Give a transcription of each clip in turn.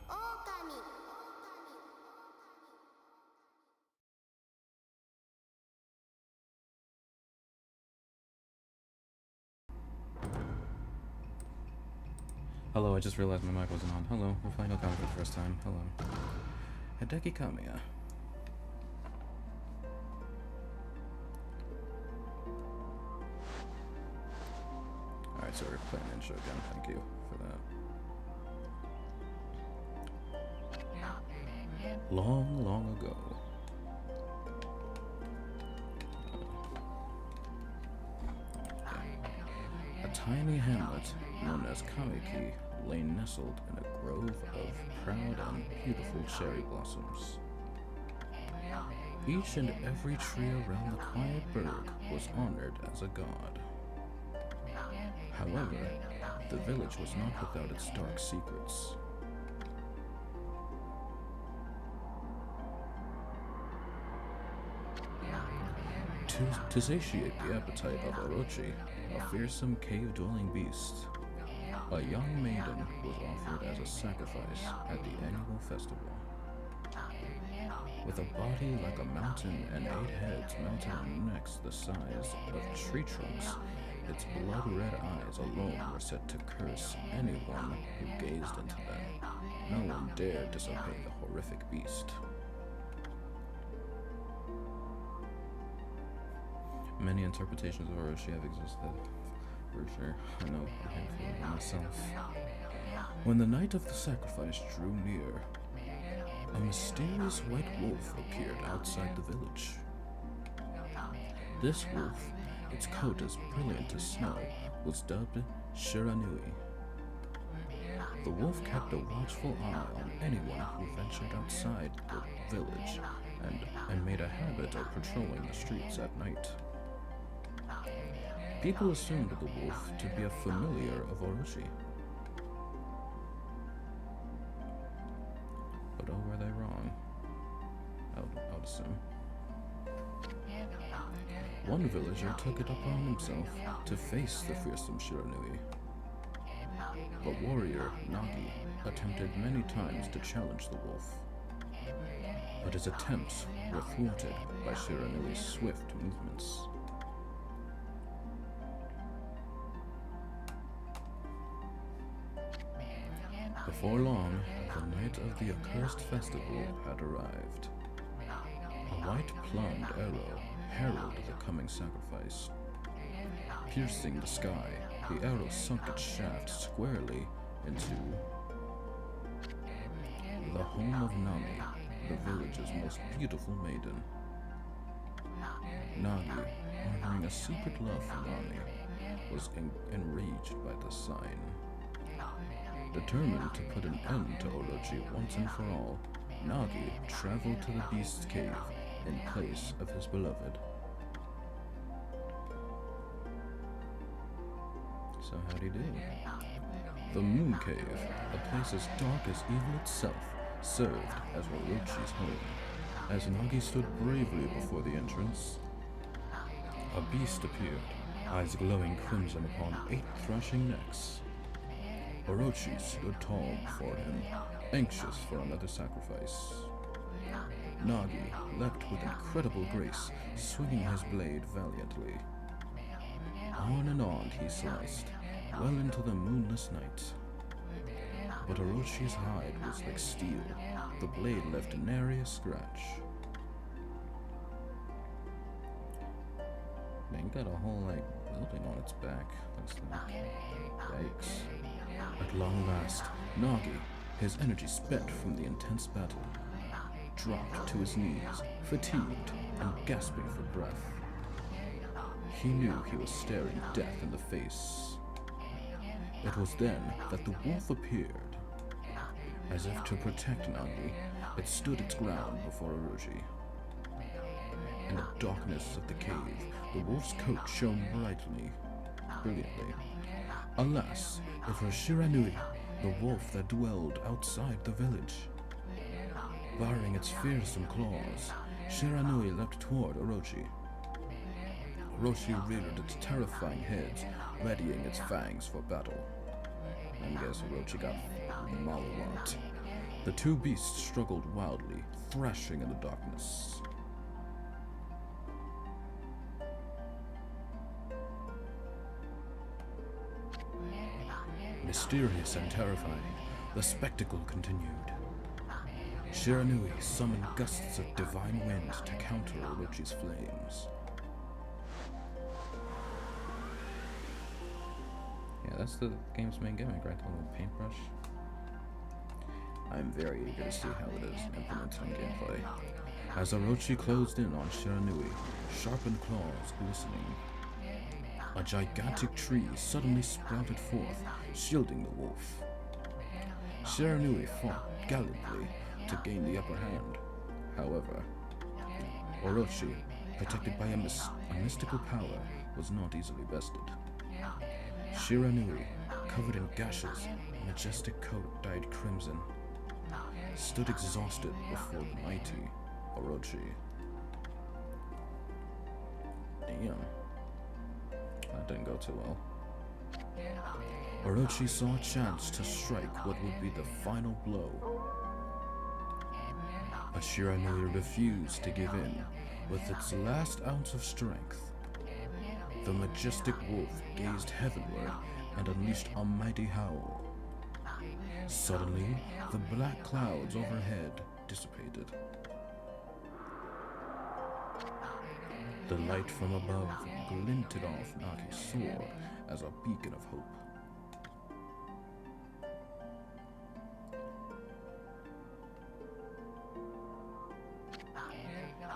Okami. Hello, I just realized my mic wasn't on. Hello, we're playing Okami for the first time. Hello. Hideki Kamiya. Alright, so we're playing the intro again. Thank you for that. Long, long ago. A tiny hamlet known as Kamiki lay nestled in a grove of proud and beautiful cherry blossoms. Each and every tree around the quiet burg was honored as a god. However, the village was not without its dark secrets. To satiate the appetite of Orochi, a fearsome cave-dwelling beast, a young maiden was offered as a sacrifice at the annual festival. With a body like a mountain and 8 heads mounted on necks the size of tree trunks, its blood-red eyes alone were set to curse anyone who gazed into them. No one dared disobey the horrific beast. Many interpretations of Orochi have existed, for sure. I know a handful of them myself. When the night of the sacrifice drew near, a mysterious white wolf appeared outside the village. This wolf, its coat as brilliant as snow, was dubbed Shiranui. The wolf kept a watchful eye on anyone who ventured outside the village and made a habit of patrolling the streets at night. People assumed the wolf to be a familiar of Orochi. But oh, were they wrong? I would assume. One villager took it upon himself to face the fearsome Shiranui. But warrior Nagi attempted many times to challenge the wolf. But his attempts were thwarted by Shiranui's swift movements. Before long, The night of the accursed festival had arrived. A white plumed arrow heralded the coming sacrifice. Piercing the sky, the arrow sunk its shaft squarely into the home of Nami, the village's most beautiful maiden. Nagi, harboring a secret love for Nami, was enraged by the sign. Determined to put an end to Orochi once and for all, Nagi traveled to the beast's cave in place of his beloved. So how'd he do? The Moon Cave, a place as dark as evil itself, served as Orochi's home. As Nagi stood bravely before the entrance, a beast appeared, eyes glowing crimson upon 8 thrashing necks. Orochi stood tall before him, anxious for another sacrifice. Nagi leapt with incredible grace, swinging his blade valiantly. On and on he sliced, well into the moonless night. But Orochi's hide was like steel. The blade left nary a scratch. Man, got a whole, building on its back. Looks like. Yikes. At long last, Nagi, his energy spent from the intense battle, dropped to his knees, fatigued and gasping for breath. He knew he was staring death in the face. It was then that the wolf appeared. As if to protect Nagi, it stood its ground before Orochi. In the darkness of the cave, the wolf's coat shone brilliantly. Alas, it was Shiranui, the wolf that dwelled outside the village. Baring its fearsome claws, Shiranui leapt toward Orochi. Orochi reared its terrifying head, readying its fangs for battle. I guess Orochi got mollywopped. The two beasts struggled wildly, thrashing in the darkness. Mysterious and terrifying, the spectacle continued. Shiranui summoned gusts of divine wind to counter Orochi's flames. Yeah, that's the game's main gimmick, right? The little paintbrush. I'm very eager to see how it is implemented in gameplay. As Orochi closed in on Shiranui, sharpened claws glistening, a gigantic tree suddenly sprouted forth, shielding the wolf. Shiranui fought gallantly to gain the upper hand. However, Orochi, protected by a mystical power, was not easily bested. Shiranui, covered in gashes, majestic coat dyed crimson, stood exhausted before the mighty Orochi. Damn. That didn't go too well. Orochi saw a chance to strike what would be the final blow. But Shiranui refused to give in. With its last ounce of strength, the majestic wolf gazed heavenward and unleashed a mighty howl. Suddenly, the black clouds overhead dissipated. The light from above glinted off Nagi's sword as a beacon of hope.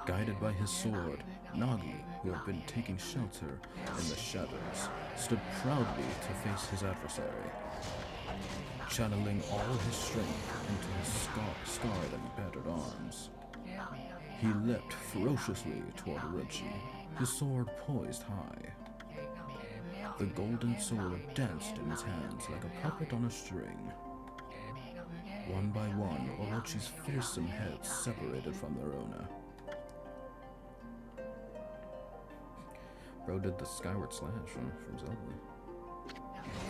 Guided by his sword, Nagi, who had been taking shelter in the shadows, stood proudly to face his adversary. Channeling all his strength into his scarred and battered arms, he leapt ferociously toward Orochi, his sword poised high. The golden sword danced in his hands like a puppet on a string. One by one, Orochi's fearsome heads separated from their owner. Bro did the Skyward Slash from Zelda.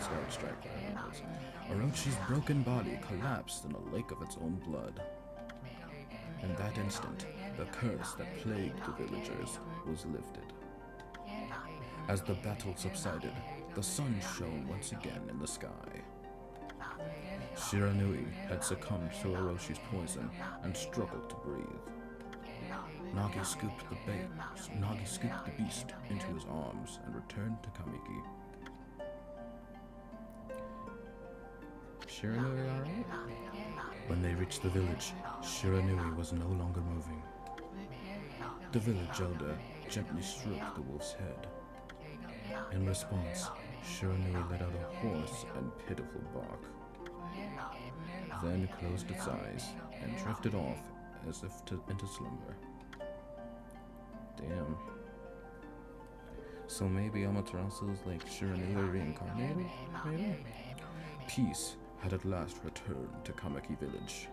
Skyward Strike, whatever it is. Orochi's broken body collapsed in a lake of its own blood. In that instant, the curse that plagued the villagers was lifted. As the battle subsided, the sun shone once again in the sky. Shiranui had succumbed to Oroshi's poison and struggled to breathe. Nagi scooped the beast into his arms and returned to Kamiki. Shiranui alright? When they reached the village, Shiranui was no longer moving. The village elder gently stroked the wolf's head. In response, Shiranui let out a hoarse and pitiful bark, then closed its eyes and drifted off as if into slumber. Damn. So maybe Amaterasu is like Shiranui reincarnated? Maybe? Peace had at last returned to Kamiki village.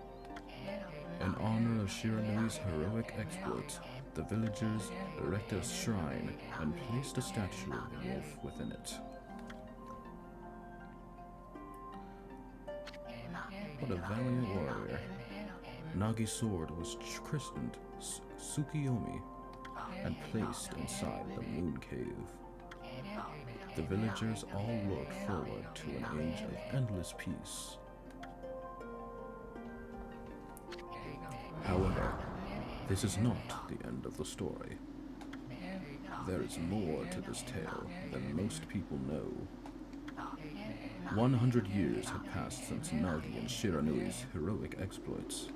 In honor of Shiranui's heroic exploits, the villagers erected a shrine and placed a statue of the wolf within it. What a valiant warrior. Nagi's sword was christened Tsukiyomi and placed inside the moon cave. The villagers all looked forward to an age of endless peace. However, this is not the end of the story. There is more to this tale than most people know. 100 years had passed since Nagi and Shiranui's heroic exploits.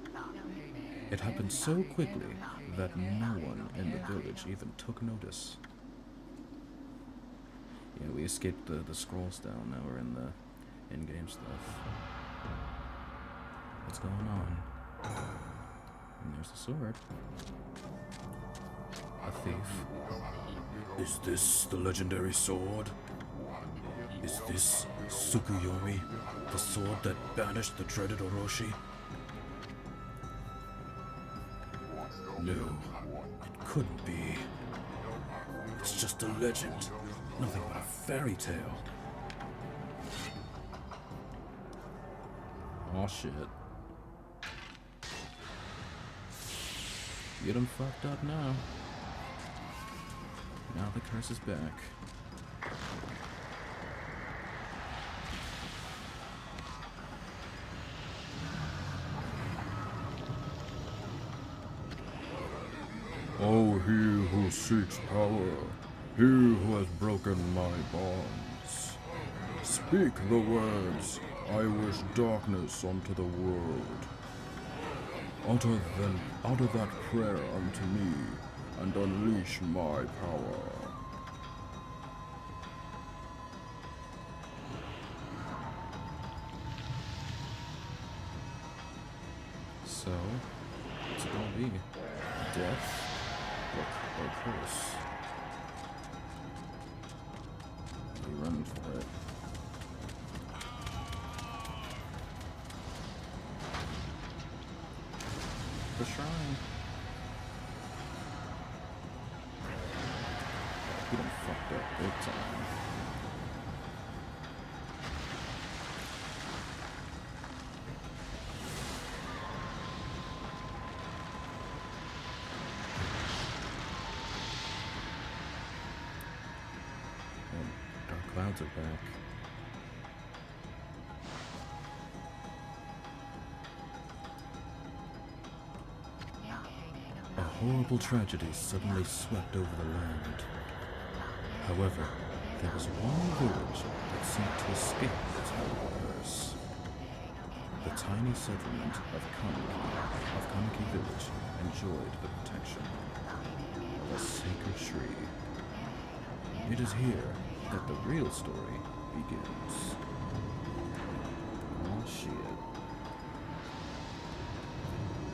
It happened so quickly that no one in the village even took notice. Yeah, we escaped the scrolls down. Now we're in the in-game stuff. What's going on? And there's the sword. A thief. Is this the legendary sword? Is this Tsukuyomi, the sword that banished the dreaded Orochi? No, it couldn't be. It's just a legend, nothing but a fairy tale. Aw, shit. Get him fucked up now. Now the curse is back. Oh, he who seeks power, he who has broken my bonds. Speak the words, I wish darkness unto the world. Utter that prayer unto me, and unleash my power. So, what's it gonna be? Death? Or curse? Are you running for it? The shrine. We done fucked up big time. And dark clouds are back. A horrible tragedy suddenly swept over the land. However, there was one village that seemed to escape its horrible curse. The tiny settlement of Kamiki village enjoyed the protection of a sacred tree. It is here that the real story begins. Oh shit.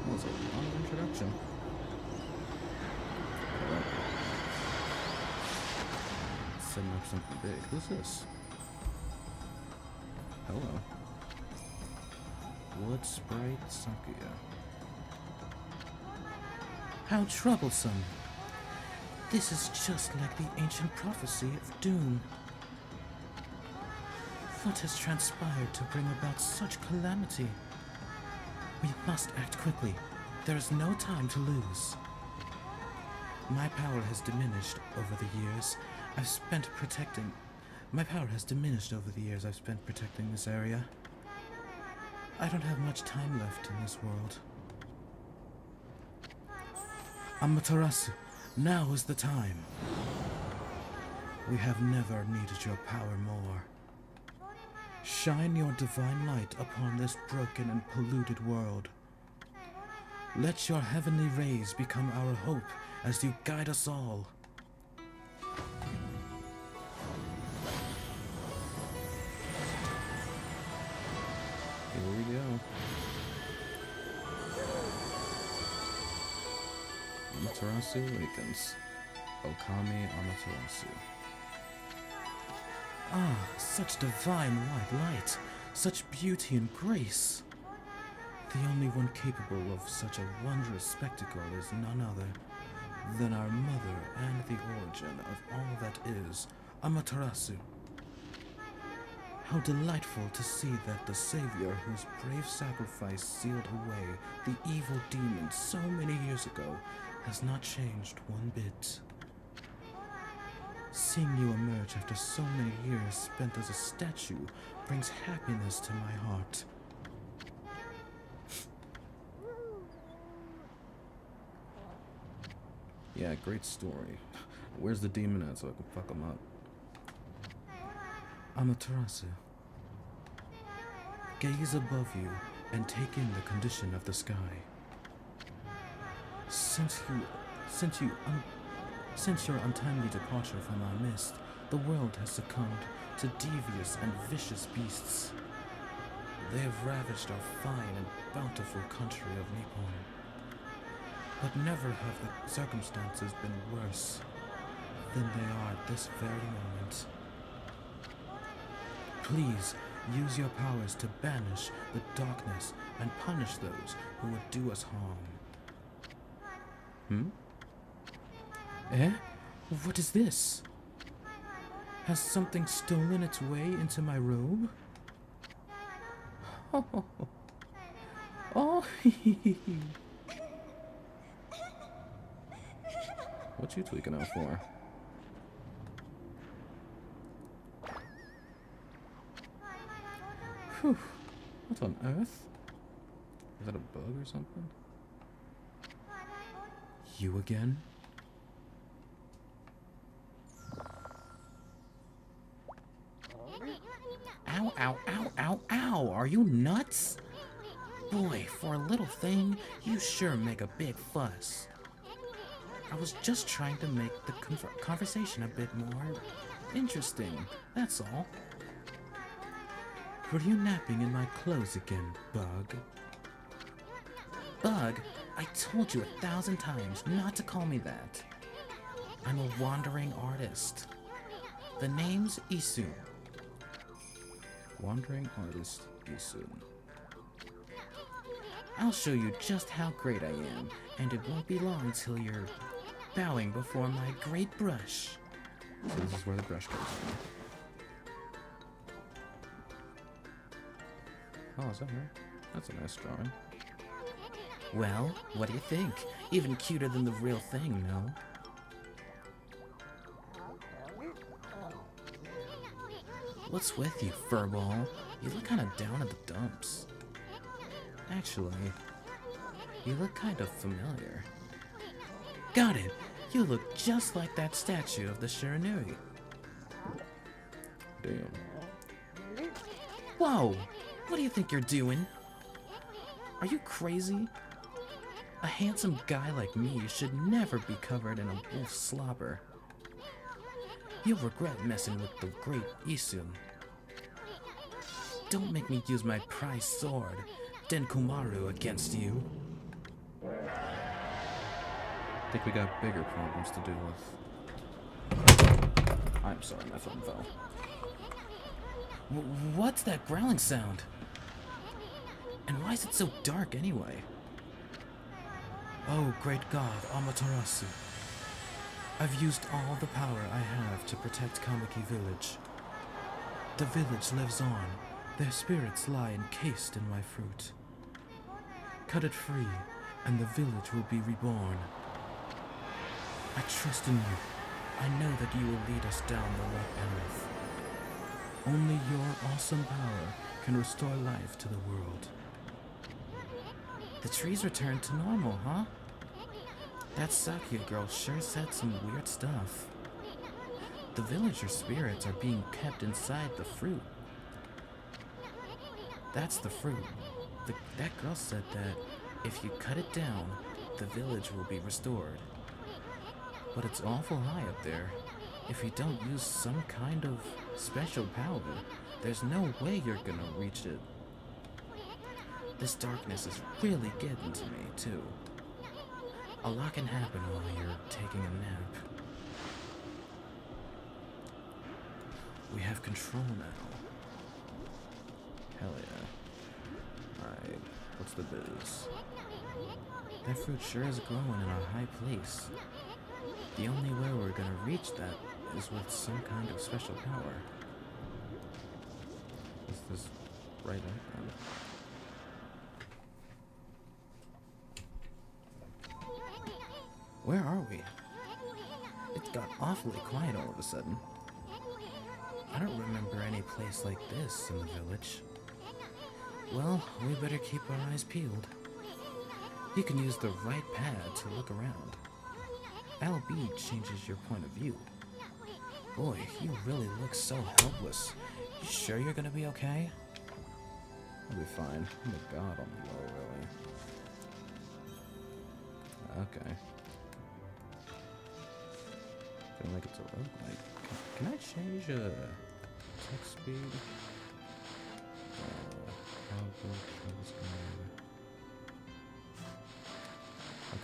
That was a long introduction. Setting up something big. Who's this? Hello. Wood Sprite Sakuya. How troublesome. This is just like the ancient prophecy of doom. What has transpired to bring about such calamity? We must act quickly. There is no time to lose. My power has diminished over the years I've spent protecting this area. I don't have much time left in this world. Amaterasu, now is the time. We have never needed your power more. Shine your divine light upon this broken and polluted world. Let your heavenly rays become our hope as you guide us all. Here we go. Amaterasu awakens. Okami Amaterasu. Ah, such divine white light, such beauty and grace. The only one capable of such a wondrous spectacle is none other than our mother and the origin of all that is, Amaterasu. How delightful to see that the Savior whose brave sacrifice sealed away the evil demon so many years ago has not changed one bit. Seeing you emerge after so many years spent as a statue brings happiness to my heart. Yeah, great story. Where's the demon at so I can fuck him up? Amaterasu, gaze above you and take in the condition of the sky. Since your untimely departure from our midst, the world has succumbed to devious and vicious beasts. They have ravished our fine and bountiful country of Nippon. But never have the circumstances been worse than they are at this very moment. Please use your powers to banish the darkness and punish those who would do us harm. Eh? What is this? Has something stolen its way into my robe? Oh, oh. What you tweaking out for? Whew. What on earth? Is that a bug or something? You again? Ow, ow, ow, ow, ow! Are you nuts? Boy, for a little thing, you sure make a big fuss. I was just trying to make the conversation a bit more interesting, that's all. Were you napping in my clothes again, Bug? Bug, I told you 1,000 times not to call me that. I'm a wandering artist. The name's Isu. Wandering artist Isun. I'll show you just how great I am, and it won't be long till you're bowing before my great brush. So this is where the brush comes from. Oh, is that her? That's a nice drawing. Well, what do you think? Even cuter than the real thing, no? What's with you, furball? You look kind of down at the dumps. Actually, you look kind of familiar. Got it! You look just like that statue of the Shiranui. Damn. Whoa! What do you think you're doing? Are you crazy? A handsome guy like me should never be covered in a wolf's slobber. You'll regret messing with the great Isun. Don't make me use my prized sword, Denkumaru, against you. I think we got bigger problems to deal with. I'm sorry, my phone fell. What's that growling sound? And why is it so dark anyway? Oh, great God, Amaterasu. I've used all the power I have to protect Kamiki Village. The village lives on. Their spirits lie encased in my fruit. Cut it free, and the village will be reborn. I trust in you. I know that you will lead us down the right path. Only your awesome power can restore life to the world. The trees returned to normal, huh? That Sakia girl sure said some weird stuff. The villager spirits are being kept inside the fruit. That's the fruit. That girl said that if you cut it down, the village will be restored. But it's awful high up there. If you don't use some kind of special power, there's no way you're gonna reach it. This darkness is really getting to me, too. A lot can happen while you're taking a nap. We have control now. Hell yeah. Alright, what's the biz? That fruit sure is growing in a high place. The only way we're gonna reach that is with some kind of special power. Is this right icon? Where are we? It got awfully quiet all of a sudden. I don't remember any place like this in the village. Well, we better keep our eyes peeled. You can use the right pad to look around. LB changes your point of view. Boy, you really look so helpless. You sure you're gonna be okay? I'll be fine. I'm a god on the low, really. Okay. Feeling like it's a roguelike. Can I change text speed?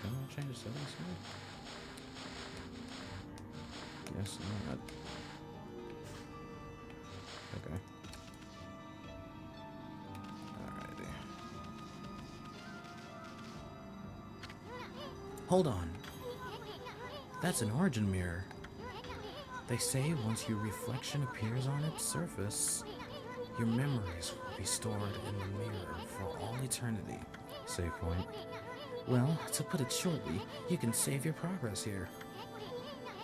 Can I change the settings here? Yes, not. Okay. Alrighty. Hold on. That's an origin mirror. They say once your reflection appears on its surface, your memories will be stored in the mirror for all eternity. Save point. Well, to put it shortly, you can save your progress here.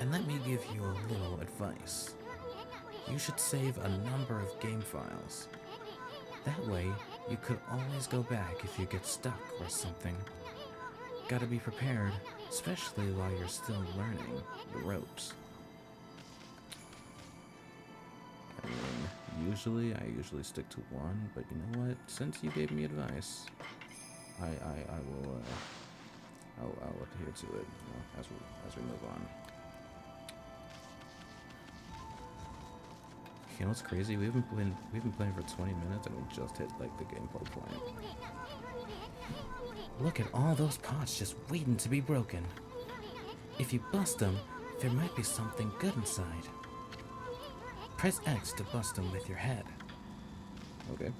And let me give you a little advice. You should save a number of game files. That way, you could always go back if you get stuck or something. Gotta be prepared, especially while you're still learning the ropes. I mean, I usually stick to one, but you know what? Since you gave me advice, I will, I'll adhere to it, you know, as we move on. You know what's crazy? We've been playing for 20 minutes and we just hit like the gameplay point. Look at all those pots just waiting to be broken. If you bust them, there might be something good inside. Press X to bust them with your head. Okay.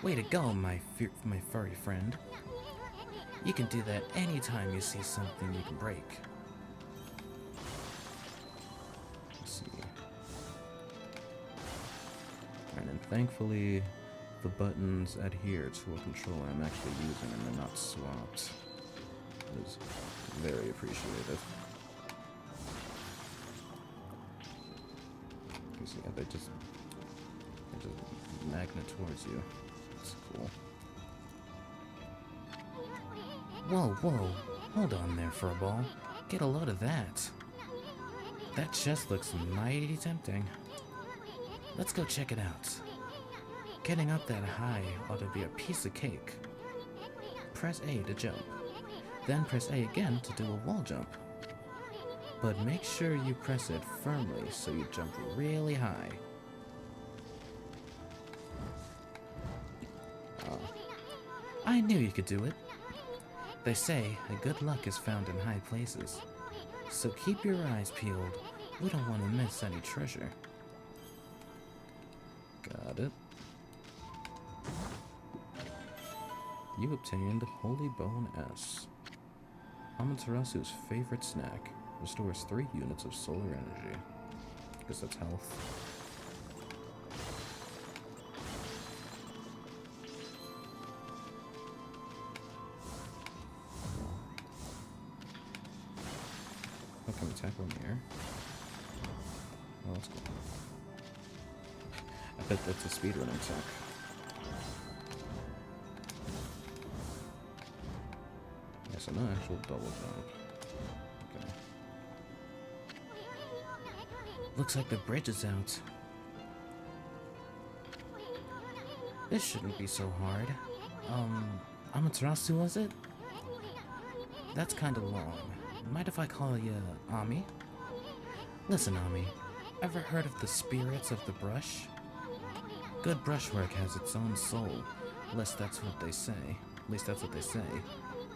Way to go, my furry friend. You can do that anytime you see something you can break. Let's see. Alright, and thankfully, the buttons adhere to a controller I'm actually using and they're not swapped. That is very appreciated. You see, they just magnet towards you. It's cool. Whoa, hold on there, Furball. Get a load of that. That chest looks mighty tempting. Let's go check it out. Getting up that high ought to be a piece of cake. Press A to jump. Then press A again to do a wall jump. But make sure you press it firmly so you jump really high. I knew you could do it. They say a good luck is found in high places. So keep your eyes peeled. We don't want to miss any treasure. Got it. You obtained Holy Bone S. Amaterasu's favorite snack. Restores 3 units of solar energy. Guess that's health. Oh, can we tackle in the air? Oh, that's cool. I bet that's a speedrunning tech. an actual double jump. Okay. Looks like the bridge is out. This shouldn't be so hard. Amaterasu, was it? That's kinda long. Mind if I call you Ami? Listen, Ami, ever heard of the spirits of the brush? Good brushwork has its own soul. At least that's what they say.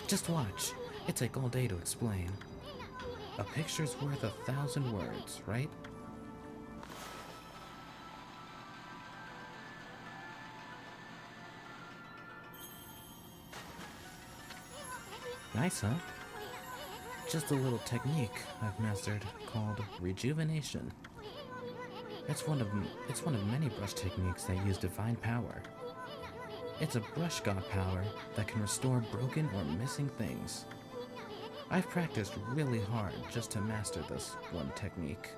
Just watch. It take all day to explain. A picture's worth 1,000 words, right? Nice, huh? Just a little technique I've mastered called rejuvenation. It's one of many brush techniques that use divine power. It's a brush god power that can restore broken or missing things. I've practiced really hard just to master this one technique.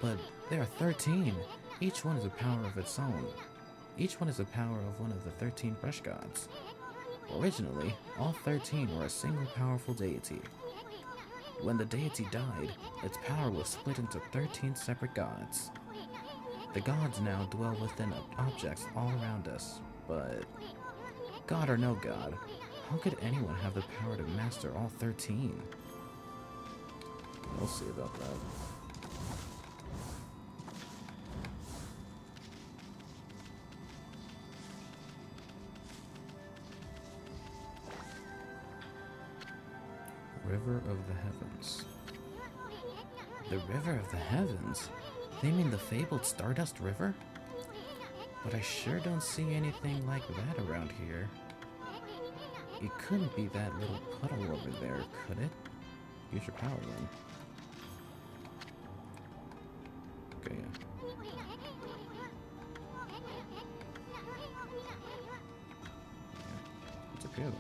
But there are 13. Each one is a power of its own. Each one is a power of one of the 13 brush gods. Originally, all 13 were a single powerful deity. When the deity died, its power was split into 13 separate gods. The gods now dwell within objects all around us, but god or no god, how could anyone have the power to master all 13? We'll see about that. River of the Heavens. The River of the Heavens? They mean the fabled Stardust River? But I sure don't see anything like that around here. It couldn't be that little puddle over there, could it? Use your power then. Okay, yeah. It's okay though.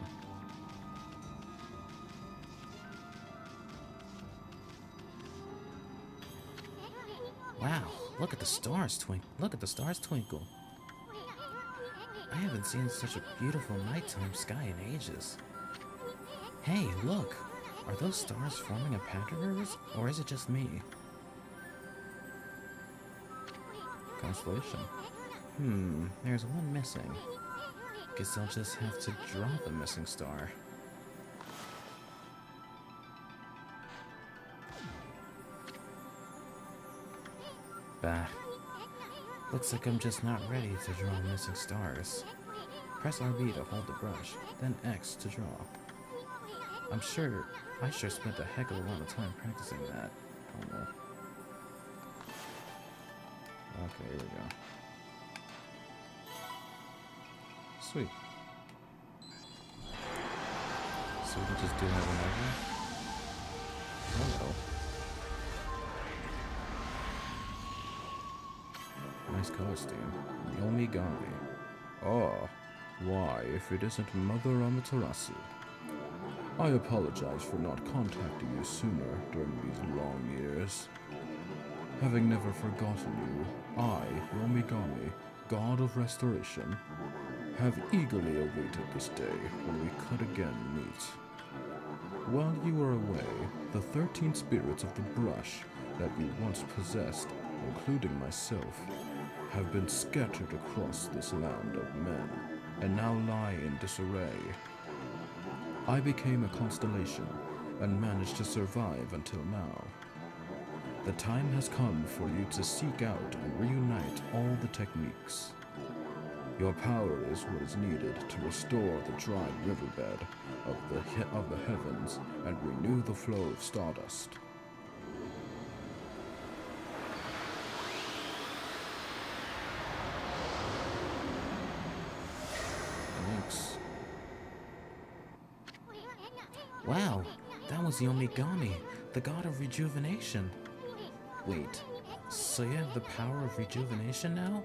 Wow, look at the stars twinkle. I haven't seen such a beautiful nighttime sky in ages. Hey, look! Are those stars forming a pattern, or is it just me? Constellation. There's one missing. Guess I'll just have to draw the missing star. Bah. Looks like I'm just not ready to draw missing stars. Press RB to hold the brush, then X to draw. I sure spent a heck of a lot of time practicing that. Oh no. Okay, here we go. Sweet. So we can just do that whenever? Hello. Nice color scheme. Yomigami. Ah, why, if it isn't Mother Amaterasu. I apologize for not contacting you sooner during these long years. Having never forgotten you, I, Yomigami, God of Restoration, have eagerly awaited this day when we could again meet. While you were away, the 13 spirits of the brush that you once possessed, including myself, have been scattered across this land of men, and now lie in disarray. I became a constellation, and managed to survive until now. The time has come for you to seek out and reunite all the techniques. Your power is what is needed to restore the dried riverbed of the heavens and renew the flow of stardust. Thanks. Wow, that was Yomigami, the god of rejuvenation. Wait, so you have the power of rejuvenation now?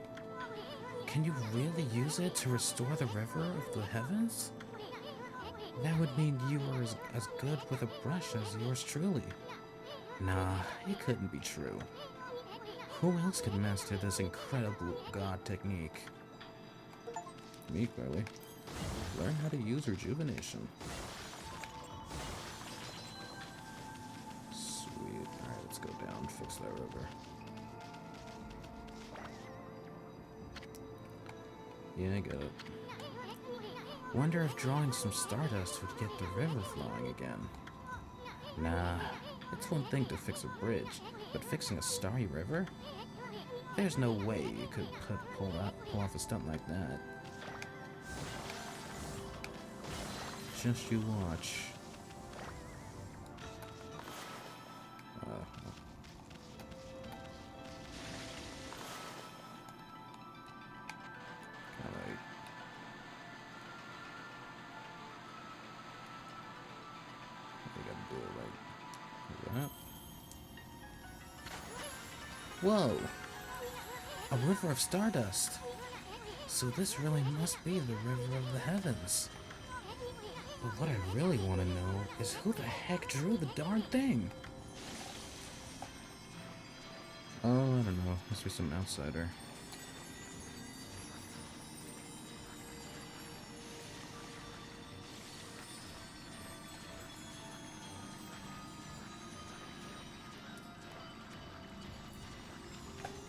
Can you really use it to restore the river of the heavens? That would mean you were as good with a brush as yours truly. Nah, it couldn't be true. Who else could master this incredible god technique? Me, clearly. Learn how to use rejuvenation. Let's go down, fix that river. Yeah, I get it. Wonder if drawing some stardust would get the river flowing again. Nah, it's one thing to fix a bridge, but fixing a starry river? There's no way you could pull off a stunt like that. Just you watch. Whoa! A river of stardust! So this really must be the river of the heavens. But what I really want to know is who the heck drew the darn thing? Oh, I don't know. Must be some outsider.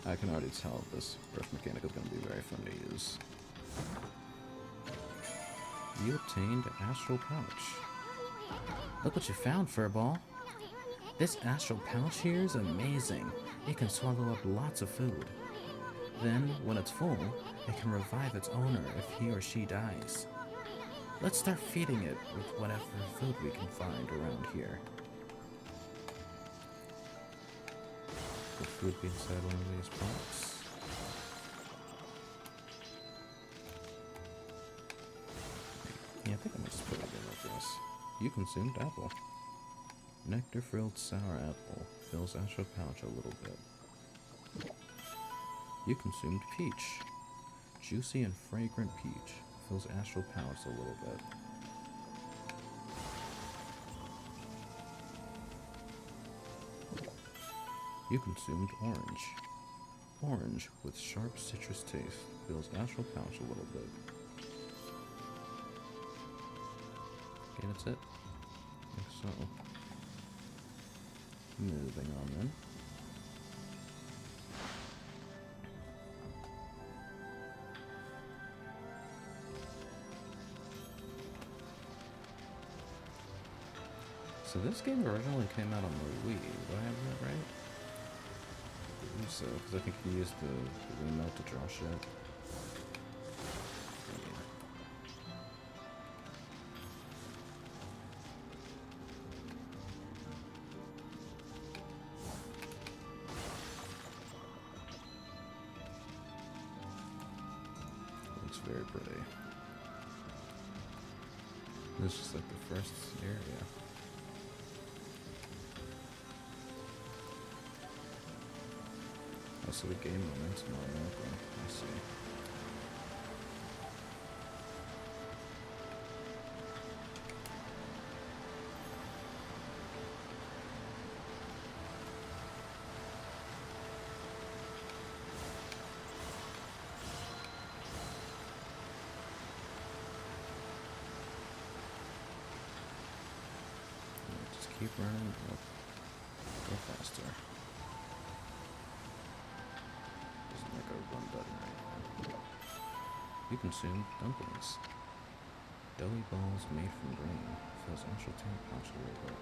I can already tell this brush mechanic is going to be very fun to use. You obtained Astral Pouch. Look what you found, Furball. This astral pouch here is amazing. It can swallow up lots of food. Then, when it's full, it can revive its owner if he or she dies. Let's start feeding it with whatever food we can find around here. The food be inside one of these pots. Yeah, I think I'm just put it in like this. You consumed apple. Nectar-filled sour apple fills astral pouch a little bit. You consumed peach. Juicy and fragrant peach fills astral pouch a little bit. You consumed orange. Orange with sharp citrus taste fills astral pouch a little bit. Okay, that's it. I think so. Moving on then. So this game originally came out on the Wii. Do I have that right? I believe so, because I think you used the Wiimote to draw shit. Looks very pretty. This is like the first area. So the game momentum automatically. I see. Yeah, just keep running. Go faster. Run button right now. You consumed dumplings. Doughy balls made from grain fills astral pouch a little bit.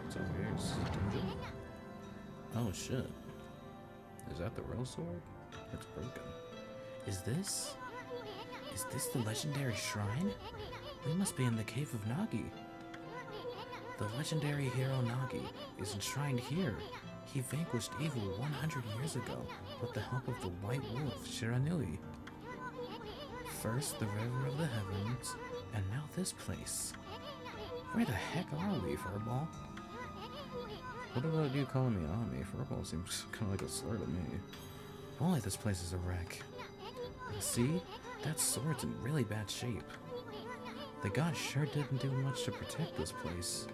What's over here? Is this a dungeon? Oh shit. Is that the real sword? It's broken. Is this the legendary shrine? We must be in the cave of Nagi. The legendary hero Nagi is enshrined here. He vanquished evil 100 years ago with the help of the white wolf Shiranui. First the river of the heavens, and now this place. Where the heck are we, Furball? What about you calling me Ami? Furball seems kind of like a slur to me. Boy, this place is a wreck. See? That sword's in really bad shape. The gods sure didn't do much to protect this place.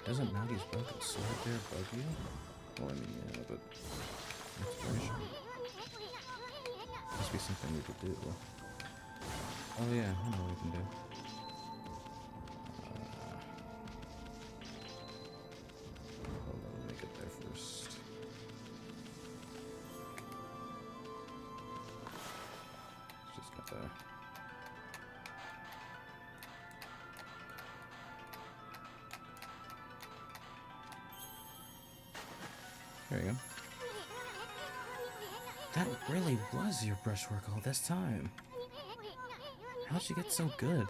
Doesn't Nagi's broken sword there bug you? Well, I mean, yeah, but inspiration. Must be something we could do. Oh yeah, I know what we can do. Hold on, let me get there first. Just got there. There you go. That really was your brushwork all this time. How'd you get so good?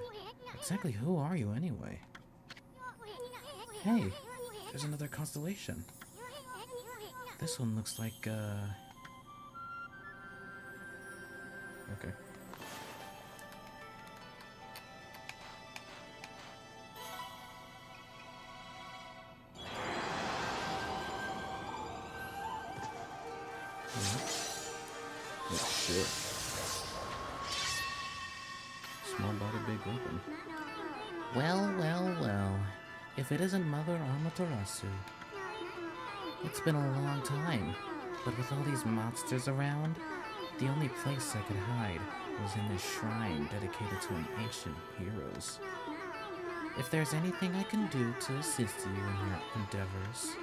Exactly who are you anyway? Hey, there's another constellation. This one looks like, Okay. Oh shit. Small body, big weapon. well, well, well. If it isn't Mother Amaterasu. It's been a long time, but with all these monsters around, the only place I could hide was in this shrine dedicated to an ancient heroes. If there's anything I can do to assist you in your endeavors,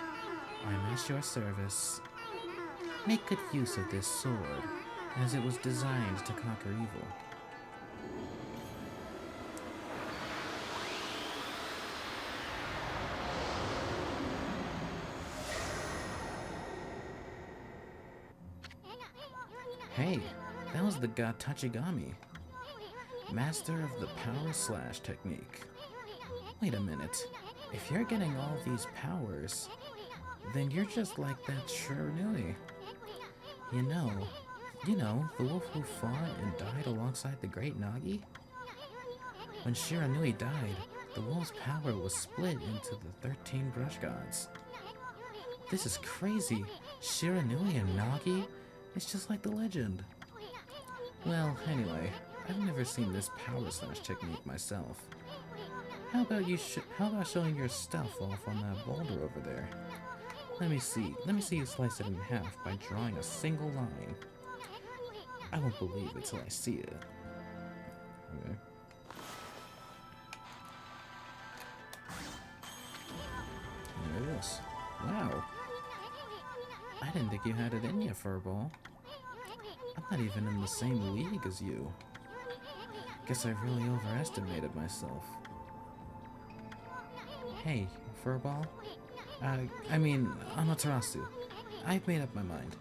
I'm at your service. Make good use of this sword, as it was designed to conquer evil. Hey, that was the god Tachigami, master of the power slash technique. Wait a minute, if you're getting all these powers, then you're just like that Shiranui. You know, the wolf who fought and died alongside the great Nagi? When Shiranui died, the wolf's power was split into the 13 brush gods. This is crazy. Shiranui and Nagi? It's just like the legend. Well, anyway, I've never seen this power slash technique myself. How about showing your stuff off on that boulder over there? Let me see you slice it in half by drawing a single line. I won't believe it till I see it. Okay. There it is. Wow. I didn't think you had it in you, Furball. I'm not even in the same league as you. Guess I really overestimated myself. Hey, Furball? I mean, Amaterasu. I've made up my mind.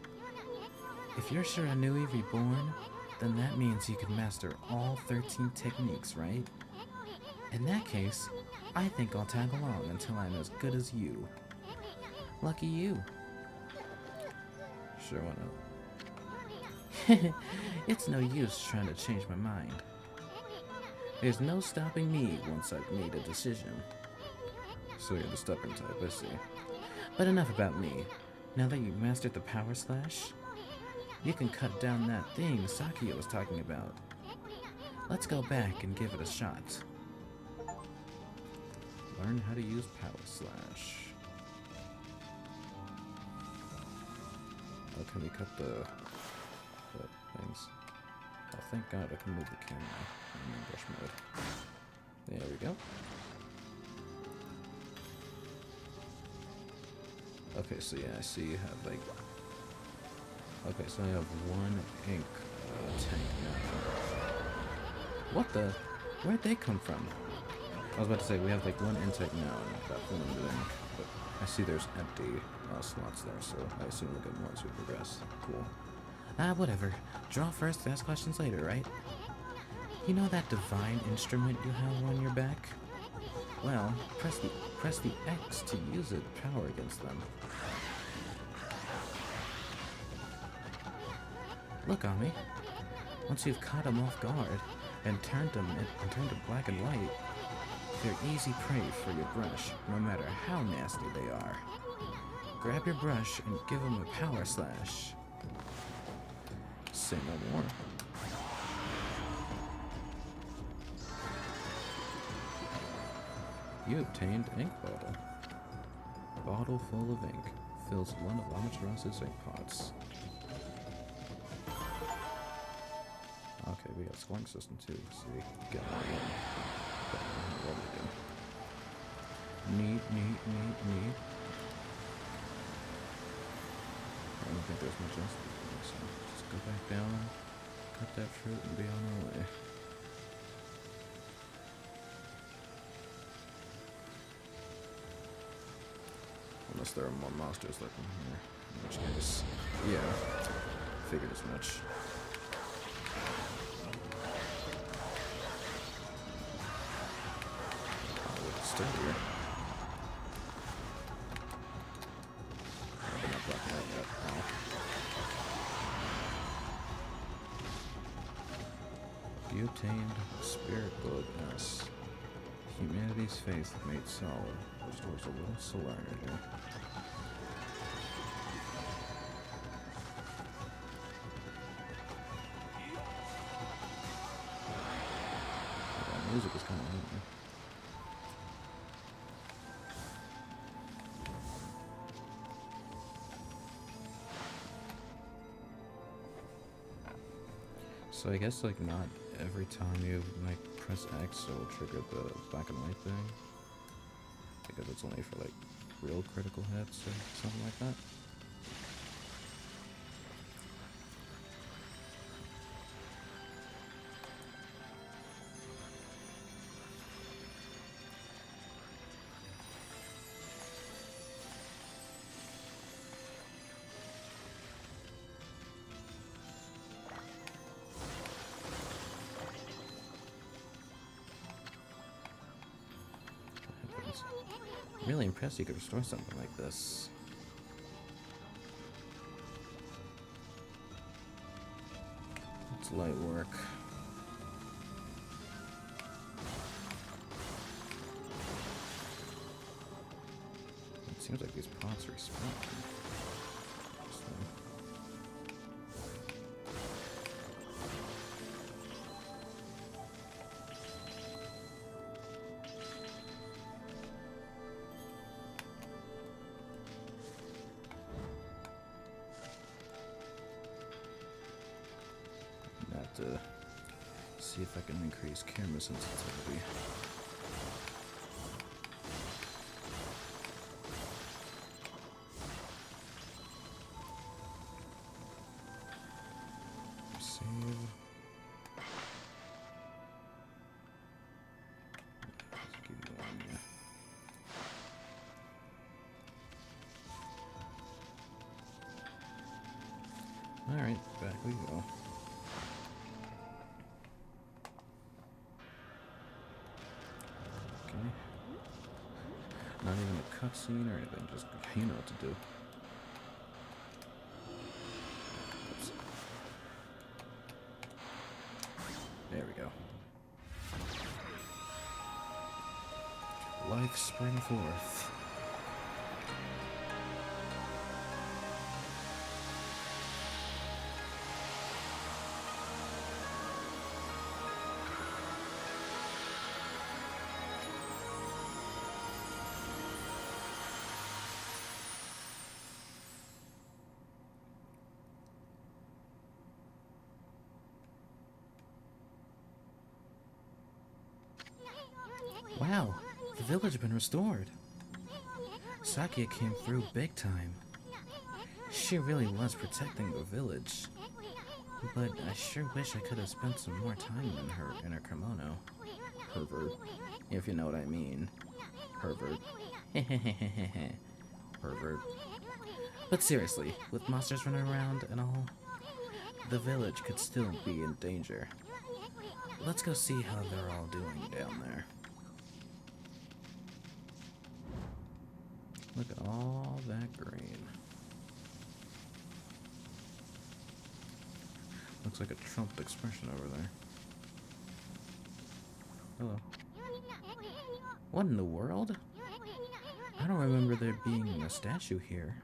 If you're Shiranui reborn, then that means you can master all 13 techniques, right? In that case, I think I'll tag along until I'm as good as you. Lucky you. Sure, why not? It's no use trying to change my mind. There's no stopping me once I've made a decision. So you're the stubborn type, I see. But enough about me. Now that you've mastered the power slash, you can cut down that thing Sakia was talking about. Let's go back and give it a shot. Learn how to use power slash. Oh, can we cut the things? Oh, thank God I can move the camera. I'm in brush mode. There we go. Okay, so yeah, I see you have like... Okay, so I have one ink tank now. What the? Where'd they come from? I was about to say, we have like one intake now and about 100 ink, but I see there's empty slots there, so I assume we'll get more as we progress. Cool. Whatever. Draw first, ask questions later, right? You know that divine instrument you have on your back? Well, press the X to use it power against them. Look, Ami. Once you've caught them off guard and turned them black and white, they're easy prey for your brush, no matter how nasty they are. Grab your brush and give them a power slash. Say no more. You obtained ink bottle. bottle full of ink fills one of Amaterasu's ink pots. Okay, we got a scoring system too. See, get one in. What we do? Neat. I don't think there's much else to do, so just go back down, cut that fruit, and be on our way. Unless there are more monsters lurking here. In which case, yeah, figured as much. Oh, it's still here. I've been not blocking that yet. Ow. Butained Spirit Globe S. Humanity's faith made solid restores a little solar energy. That music is kind of loud. So I guess like not every time you like press X it'll trigger the black and white thing. Because it's only for like real critical hits or something like that. Really impressed you could restore something like this. It's light work. It seems like these pots respawn. To see if I can increase camera sensitivity. Save. Let's keep going, yeah. Alright, back we go. Not even a cutscene or anything, just you know what to do. Oops. There we go. Life spring forth. Wow, the village has been restored. Sakia came through big time. She really was protecting the village. But I sure wish I could have spent some more time in her kimono. Pervert. If you know what I mean. Pervert. Pervert. But seriously, with monsters running around and all, the village could still be in danger. Let's go see how they're all doing down there. Look at all that green. Looks like a Trump expression over there. Hello. What in the world? I don't remember there being a statue here.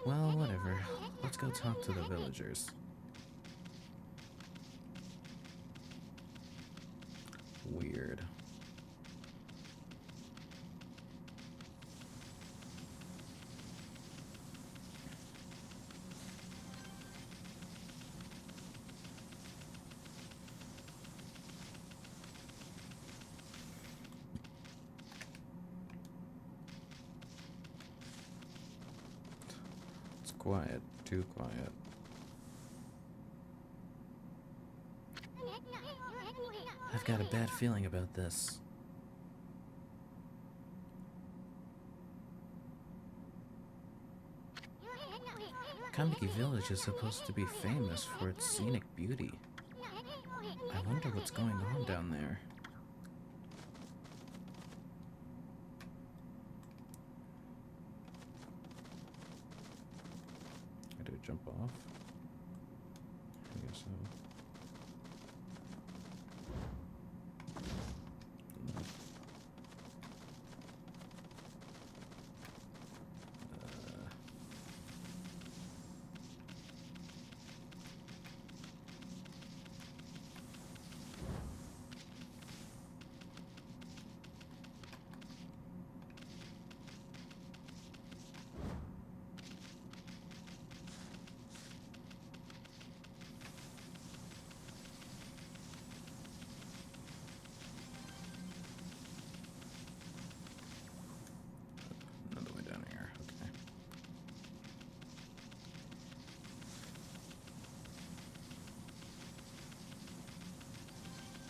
Well, whatever. Let's go talk to the villagers. Weird. quiet. Too quiet. I've got a bad feeling about this. Kamiki Village is supposed to be famous for its scenic beauty. I wonder what's going on down there. Do I jump off? I guess so. No. Another way down here. Okay.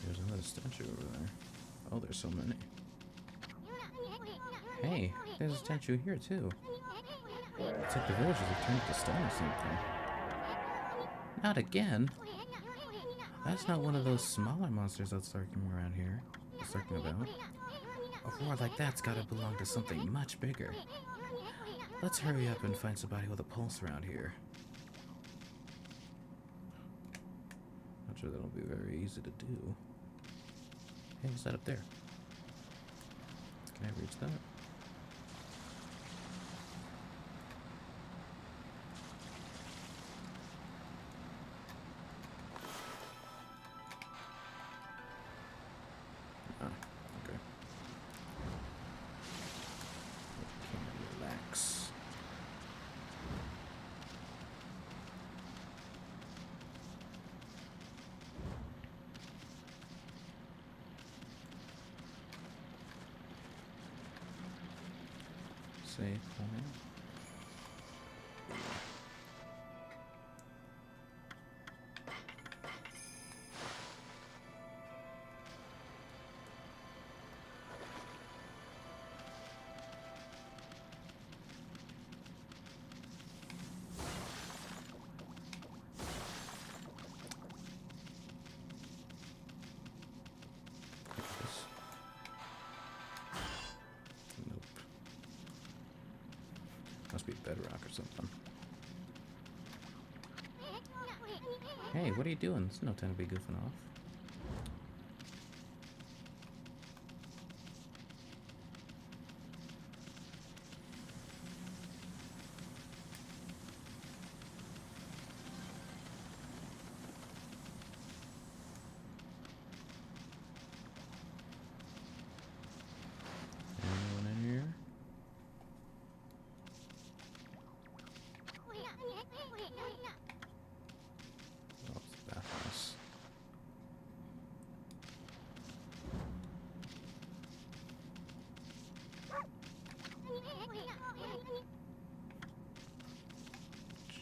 There's another statue over there. Oh, there's so many. Hey, there's a statue here too. It's like the villagers have turned to stone or something. Not again! That's not one of those smaller monsters that's lurking around here. I was talking about. A roar like that's gotta belong to something much bigger. Let's hurry up and find somebody with a pulse around here. Not sure that'll be very easy to do. Hey, what's that up there? Can I reach that? Ah, okay. Can relax. Save point. Nope. Must be bedrock or something. Hey, what are you doing? There's no time to be goofing off. Anyone in here? Oh, it's the bathhouse.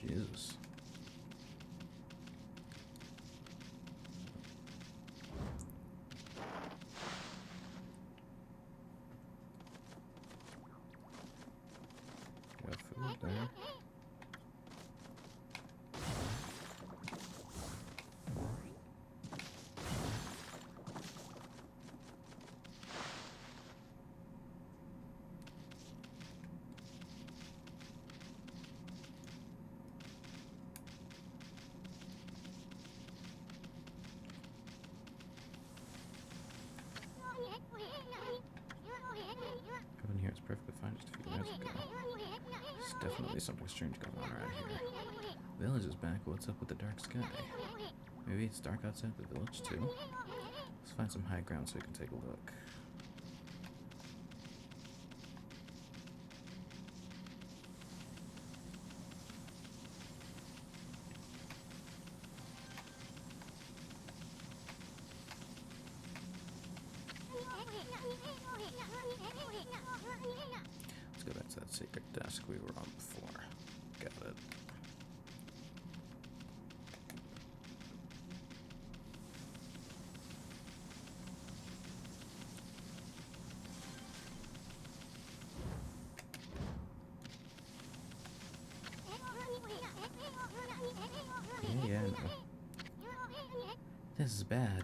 Jesus. Got food there. Coming here, it's perfectly fine just a few minutes ago. There's definitely something strange going on around here. Village is back. What's up with the dark sky? Maybe it's dark outside the village too? Let's find some high ground so we can take a look. Let's go back to that secret desk we were on before. Got it. Yeah, I know. This is bad.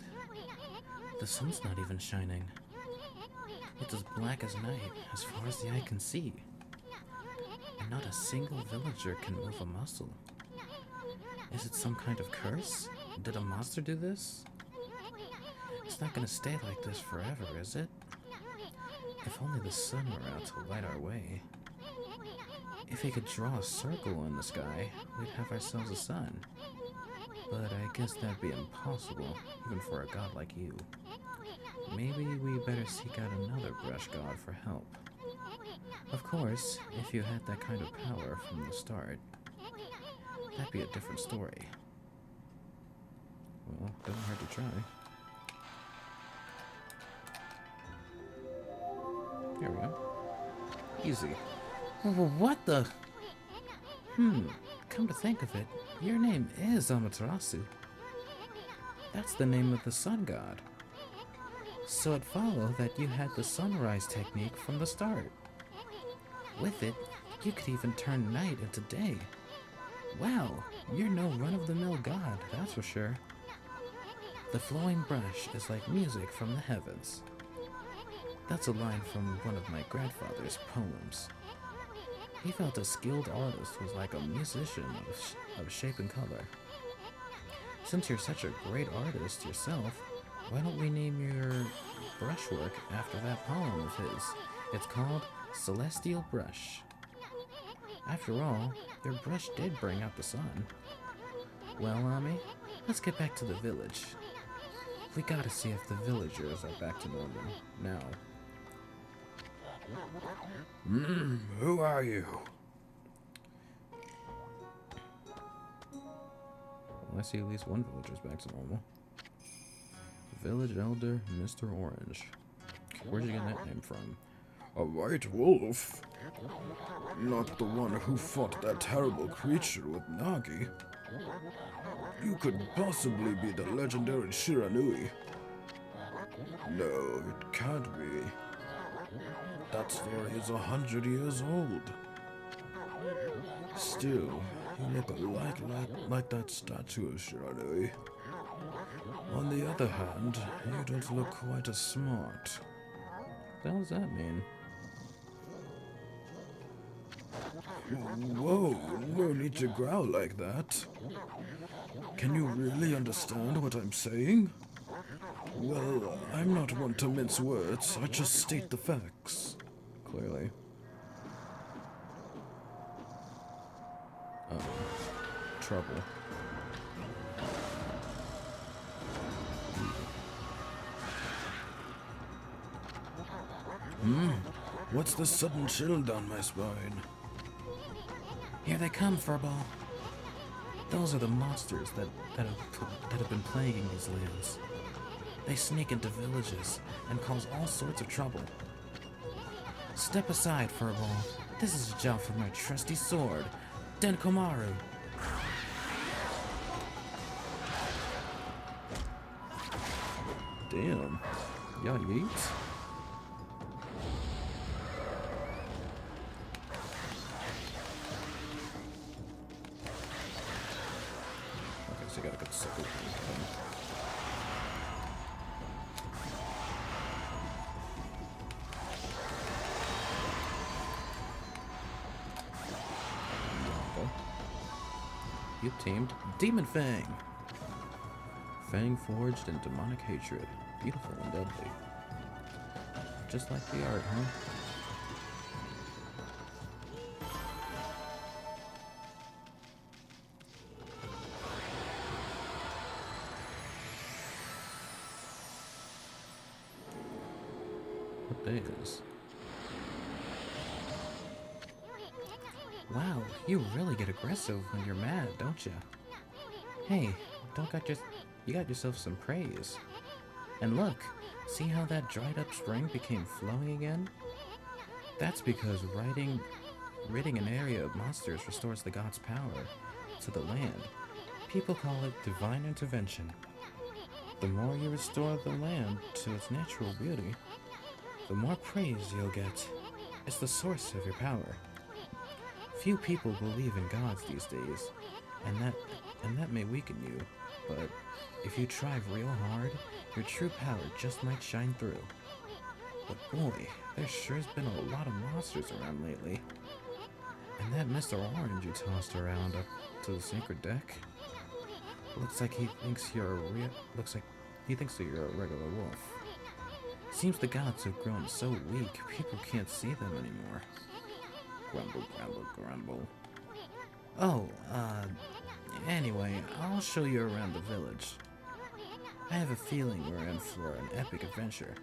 The sun's not even shining. It's as black as night, as far as the eye can see. And not a single villager can move a muscle. Is it some kind of curse? Did a monster do this? It's not gonna stay like this forever, is it? If only the sun were out to light our way. If we could draw a circle in the sky, we'd have ourselves a sun. But I guess that'd be impossible, even for a god like you. Maybe we better seek out another brush god for help. Of course, if you had that kind of power from the start, that'd be a different story. Well, doesn't hurt to try. Here we go. Easy. What the? Come to think of it, your name is Amaterasu. That's the name of the sun god. So it followed that you had the sunrise technique from the start. With it, you could even turn night into day. Wow, you're no run-of-the-mill god, that's for sure. The flowing brush is like music from the heavens. That's a line from one of my grandfather's poems. He felt a skilled artist was like a musician of shape and color. Since you're such a great artist yourself, why don't we name your brushwork after that poem of his? It's called Celestial Brush. After all, your brush did bring out the sun. Well, Ami, let's get back to the village. We gotta see if the villagers are back to normal now. Who are you? Well, I see at least one villager's back to normal. Village Elder Mr. Orange. Where'd you get that name from? A white wolf? Not the one who fought that terrible creature with Nagi. You could possibly be the legendary Shiranui. No, it can't be. That story is 100 years old. Still, you look a lot like that statue of Shiranui. On the other hand, you don't look quite as smart. What the hell does that mean? Whoa, no need to growl like that. Can you really understand what I'm saying? Well, I'm not one to mince words, I just state the facts. Clearly. Trouble. What's this sudden chill down my spine? Here they come, Furball. Those are the monsters that have been plaguing these lands. They sneak into villages and cause all sorts of trouble. Step aside, Furball. This is a job for my trusty sword, Denkomaru. Damn. Y'all yeets? Okay, so I gotta get circle. You tamed Demon Fang. Fang forged in demonic hatred. Beautiful and deadly. Just like the art, huh? What day is? Wow, you really get aggressive when you're mad, don't you? Hey, you got yourself some praise. And look, see how that dried up spring became flowing again? That's because ridding an area of monsters restores the god's power to the land. People call it divine intervention. The more you restore the land to its natural beauty, the more praise you'll get. It's the source of your power. Few people believe in gods these days, and that may weaken you, but if you try real hard, your true power just might shine through. But boy, there sure has been a lot of monsters around lately. And that Mr. Orange you tossed around up to the sacred deck, looks like he thinks you're that you're a regular wolf. Seems the gods have grown so weak, people can't see them anymore. Grumble, grumble, grumble. Oh, anyway, I'll show you around the village. I have a feeling we're in for an epic adventure.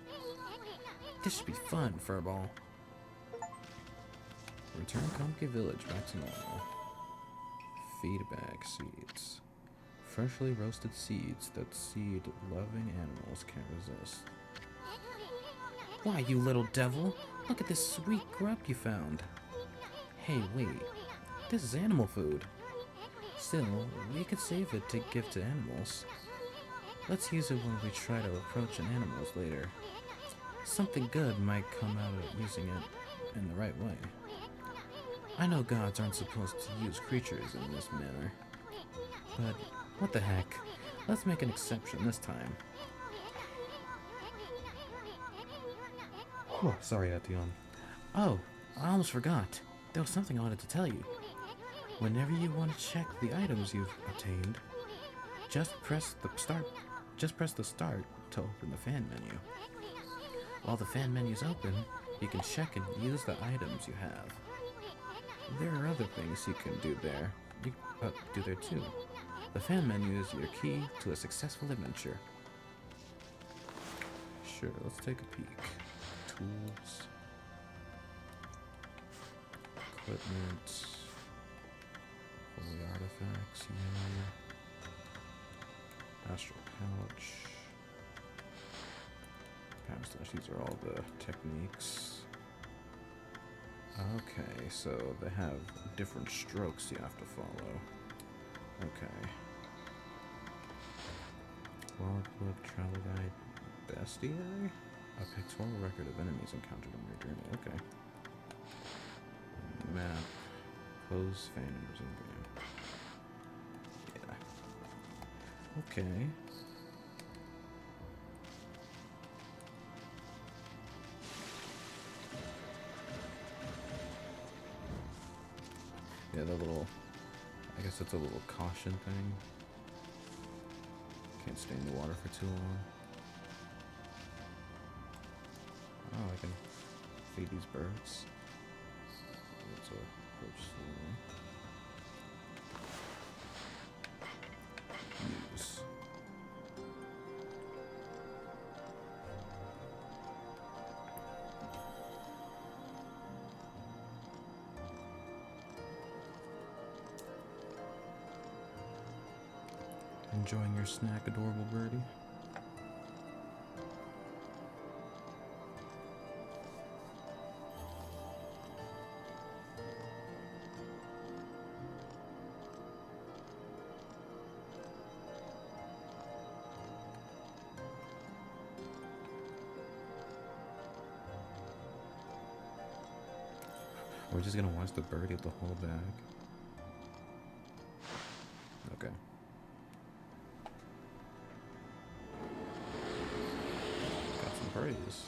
This should be fun, Furball. Return Comke Village back to normal. Feedback seeds. Freshly roasted seeds that seed-loving animals can't resist. Why, you little devil! Look at this sweet grub you found. Hey, wait. This is animal food. Still, we could save it to give to animals. Let's use it when we try to approach an animals later. Something good might come out of using it in the right way. I know gods aren't supposed to use creatures in this manner, but what the heck? Let's make an exception this time. Whew, sorry, Ation. Oh, I almost forgot. There was something I wanted to tell you. Whenever you want to check the items you've obtained, just press the start to open the fan menu. While the fan menu's open, you can check and use the items you have. There are other things you can do there. Do there too. The fan menu is your key to a successful adventure. Sure, let's take a peek. Tools. Equipment. Holy artifacts, yeah. Astral pouch. Power slash, these are all the techniques. Okay, so they have different strokes you have to follow. Okay. Logbook, travel guide, bestiary? A pictorial record of enemies encountered on your journey. Okay. Map. Close fan and resume game. Yeah. Okay. Yeah, the little, I guess it's a little caution thing. Can't stay in the water for too long. Oh, I can feed these birds. Let's approach slowly. Use. Enjoying your snack, adorable birdie? We're just gonna watch the birdie of the whole bag. Okay. Got some birdies.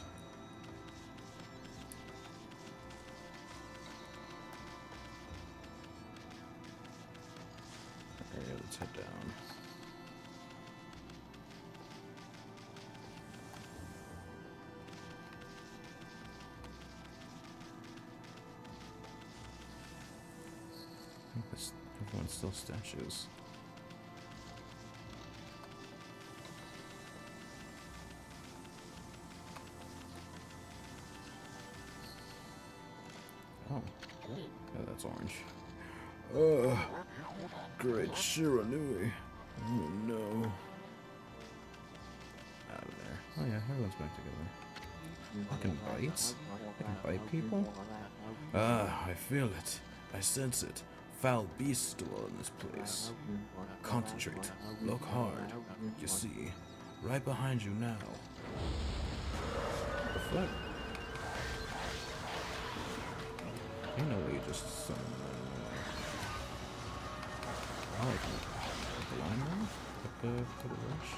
Alright, let's head down. I think this, everyone's still statues. Oh, yeah, that's orange. Great Shiranui. Oh no. Out of there. Oh yeah, everyone's back together. I can bite? I can bite people? I feel it. I sense it. Foul beasts dwell in this place. Concentrate. Look hard. You see, right behind you now. What the fuck? You know what you just summoned. Oh the line now? Up to the rush?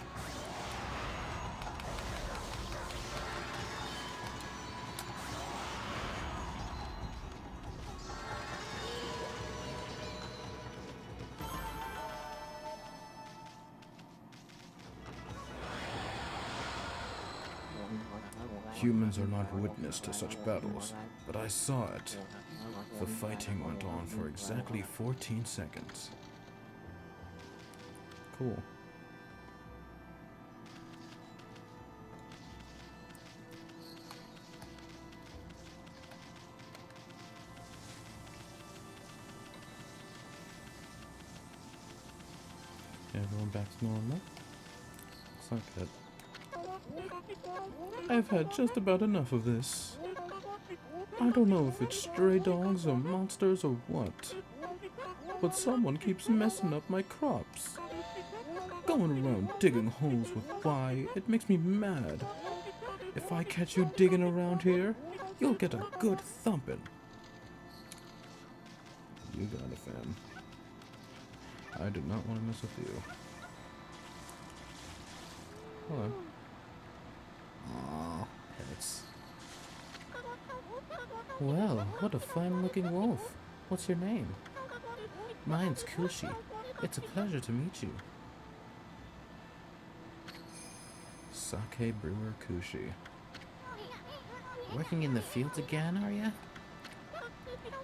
Humans are not witness to such battles, but I saw it. The fighting went on for exactly 14 seconds. Cool. Everyone back to normal. It's like that. I've had just about enough of this. I don't know if it's stray dogs or monsters or what, but someone keeps messing up my crops. Going around digging holes with why, it makes me mad. If I catch you digging around here, you'll get a good thumping. You got it, fam. I do not want to mess with you. Hello. Aw, pets. Well, what a fine-looking wolf. What's your name? Mine's Kushi. It's a pleasure to meet you. Sake Brewer Kushi. Working in the fields again, are ya?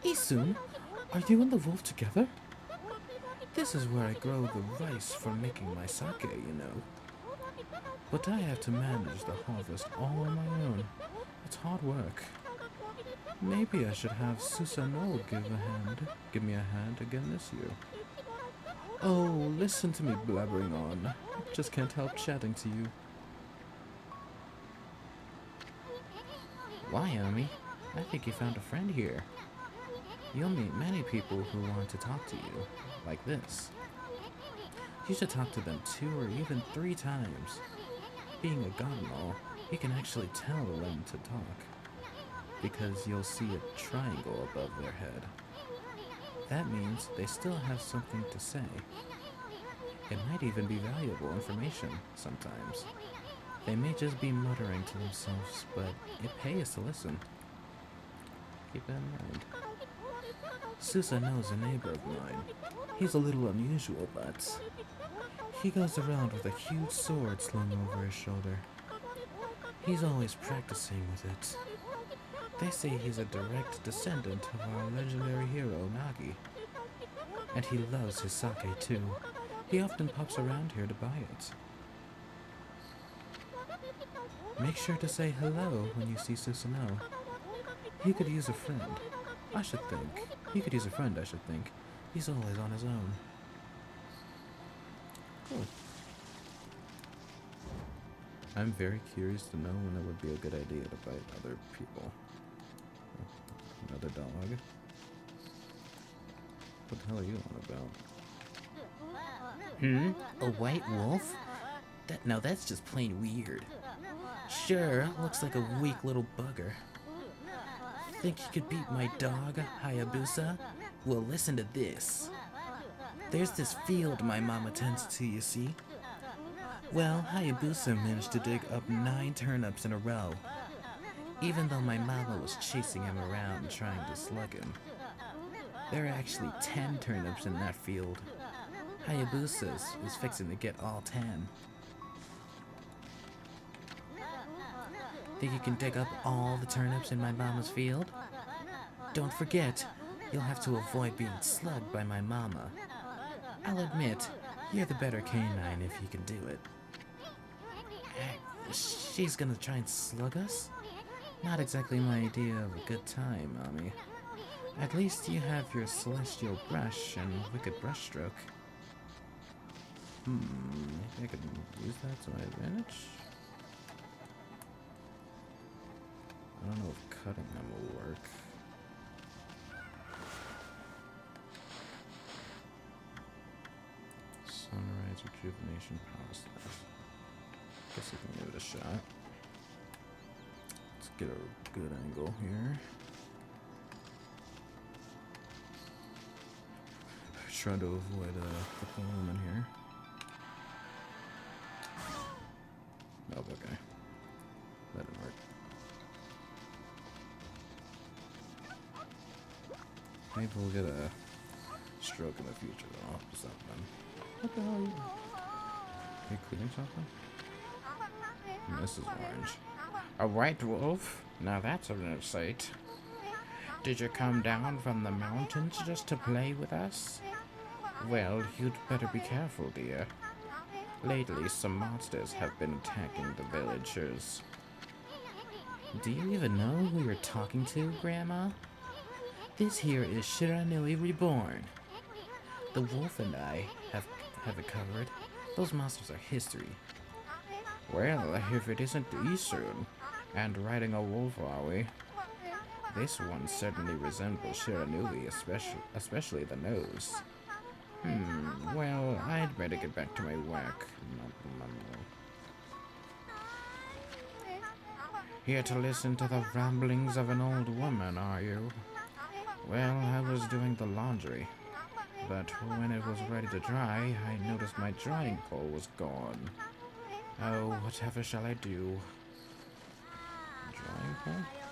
Isun, are you and the wolf together? This is where I grow the rice for making my sake, you know. But I have to manage the harvest all on my own. It's hard work. Maybe I should have Susanoo give me a hand again this year. Oh, listen to me blabbering on. Just can't help chatting to you. Why, Omi? I think you found a friend here. You'll meet many people who want to talk to you, like this. You should talk to them 2 or even 3 times. Being a god and all, you can actually tell when to talk, because you'll see a triangle above their head. That means they still have something to say. It might even be valuable information sometimes. They may just be muttering to themselves, but it pays to listen. Keep that in mind. Susanoo's a neighbor of mine. He's a little unusual, but he goes around with a huge sword slung over his shoulder. He's always practicing with it. They say he's a direct descendant of our legendary hero, Nagi. And he loves his sake too. He often pops around here to buy it. Make sure to say hello when you see Susanoo. He could use a friend, I should think. He could use a friend, I should think. He's always on his own. Cool. I'm very curious to know when it would be a good idea to fight other people. Another dog. What the hell are you on about? A white wolf? Now that's just plain weird. Sure, looks like a weak little bugger. Think you could beat my dog, Hayabusa? Well, listen to this. There's this field my mama tends to, you see? Well, Hayabusa managed to dig up 9 turnips in a row, even though my mama was chasing him around trying to slug him. There are actually 10 turnips in that field. Hayabusa is fixing to get all 10. Think you can dig up all the turnips in my mama's field? Don't forget, you'll have to avoid being slugged by my mama. I'll admit, you're the better canine if you can do it. She's gonna try and slug us? Not exactly my idea of a good time, Ami. At least you have your celestial brush and wicked brushstroke. Maybe I could use that to my advantage? I don't know if cutting them will work. Sunrise Rejuvenation Power Slash. Guess we can give it a shot. Let's get a good angle here. try to avoid the poem in here. Oh, okay. That didn't work. Maybe we'll get a stroke in the future, though. I'll have to stop then. What the hell are you? Are you cleaning something? Mrs. Orange. A white wolf? Now that's a new sight. Did you come down from the mountains just to play with us? Well, you'd better be careful, dear. Lately, some monsters have been attacking the villagers. Do you even know who you're talking to, Grandma? This here is Shiranui Reborn. The wolf and I have it covered. Those monsters are history. Well, if it isn't Isun, and riding a wolf, are we? This one certainly resembles Shiranui, especially the nose. Well, I'd better get back to my work. Here to listen to the ramblings of an old woman, are you? Well, I was doing the laundry, but when it was ready to dry, I noticed my drying pole was gone. Oh, whatever shall I do? Drying pole?